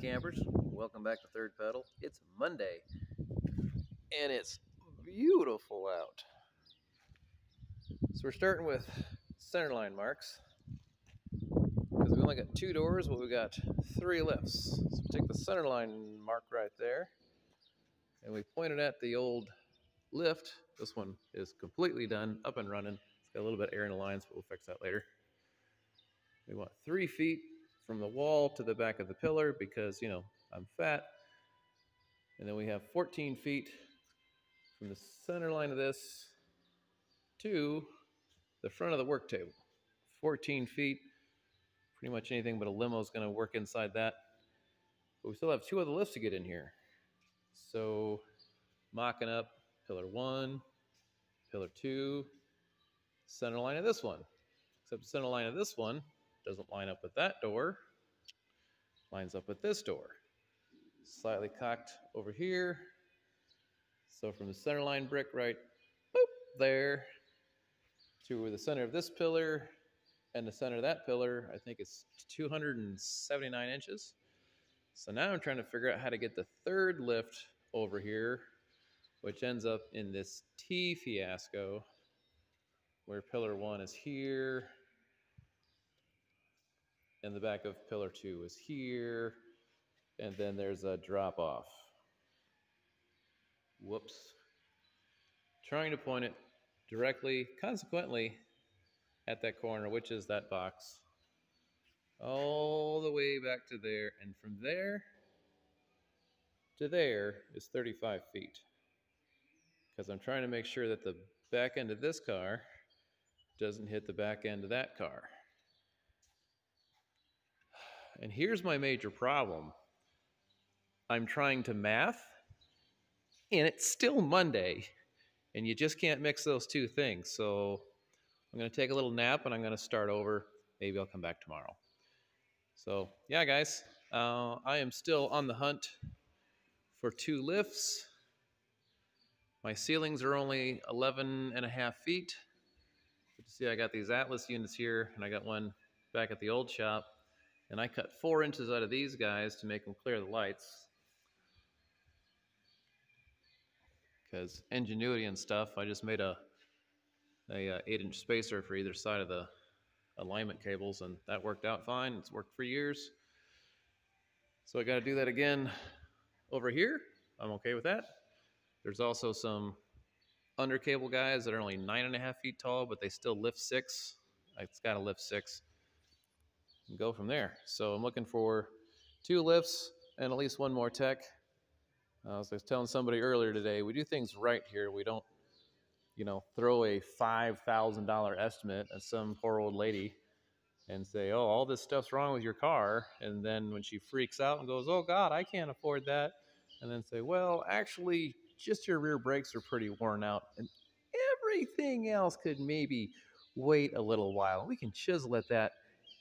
campers, welcome back to Third Pedal. It's Monday and it's beautiful out. So we're starting with centerline marks because we only got 2 doors, but we got 3 lifts. So we take the centerline mark right there and we point it at the old lift. This one is completely done, up and running. It's got a little bit of air in the lines, but we'll fix that later. We want 3 feet from the wall to the back of the pillar because, you know, I'm fat. And then we have 14 feet from the center line of this to the front of the work table. 14 feet, pretty much anything but a limo is going to work inside that. But we still have 2 other lifts to get in here. So mocking up pillar 1, pillar 2, center line of this one. Except the center line of this one doesn't line up with that door, lines up with this door. Slightly cocked over here. So from the center line brick right boop, there to the center of this pillar and the center of that pillar, I think it's 279 inches. So now I'm trying to figure out how to get the 3rd lift over here, which ends up in this T fiasco where pillar 1 is here and the back of pillar 2 is here, and then there's a drop off. Whoops. Trying to point it directly, consequently, at that corner, which is that box, all the way back to there, and from there to there is 35 feet. Because I'm trying to make sure that the back end of this car doesn't hit the back end of that car. And here's my major problem. I'm trying to math, and it's still Monday, and you just can't mix those 2 things. So I'm going to take a little nap, and I'm going to start over. Maybe I'll come back tomorrow. So, yeah, guys, I am still on the hunt for 2 lifts. My ceilings are only 11.5 feet. You see, I got these Atlas units here, and I got one back at the old shop. And I cut 4 inches out of these guys to make them clear the lights. Because ingenuity and stuff, I just made a 8-inch spacer for either side of the alignment cables, and that worked out fine. It's worked for years. So I got to do that again over here. I'm okay with that. There's also some under cable guys that are only 9.5 feet tall, but they still lift 6. It's got to lift 6. And go from there. So I'm looking for 2 lifts and at least 1 more tech. As I was telling somebody earlier today, we do things right here. We don't, you know, throw a $5,000 estimate at some poor old lady and say, oh, all this stuff's wrong with your car. And then when she freaks out and goes, oh, God, I can't afford that. And then say, well, actually, just your rear brakes are pretty worn out. And everything else could maybe wait a little while. We can chisel at that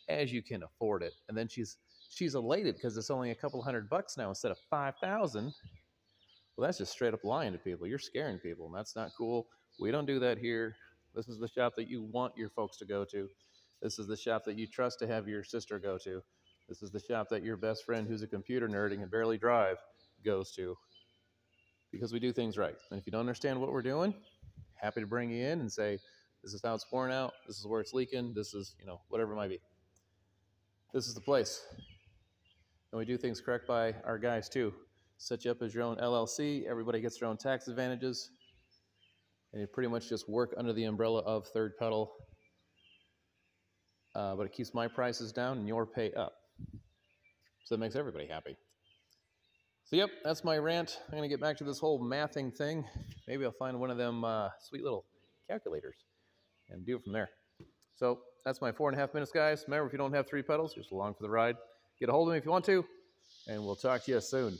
as you can afford it. And then she's elated because it's only a couple $100 now instead of 5,000. Well, that's just straight up lying to people. You're scaring people, and that's not cool. We don't do that here. This is the shop that you want your folks to go to. This is the shop that you trust to have your sister go to. This is the shop that your best friend who's a computer nerd and can barely drive goes to. Because we do things right. And if you don't understand what we're doing, happy to bring you in and say, this is how it's worn out. This is where it's leaking. This is, you know, whatever it might be. This is the place. And we do things correct by our guys too. Set you up as your own LLC. Everybody gets their own tax advantages. And you pretty much just work under the umbrella of Third Pedal. But it keeps my prices down and your pay up. So it makes everybody happy. So yep, that's my rant. I'm going to get back to this whole mathing thing. Maybe I'll find one of them sweet little calculators and do it from there. So that's my 4.5 minutes, guys. Remember, if you don't have 3 pedals, just along for the ride. Get a hold of me if you want to, and we'll talk to you soon.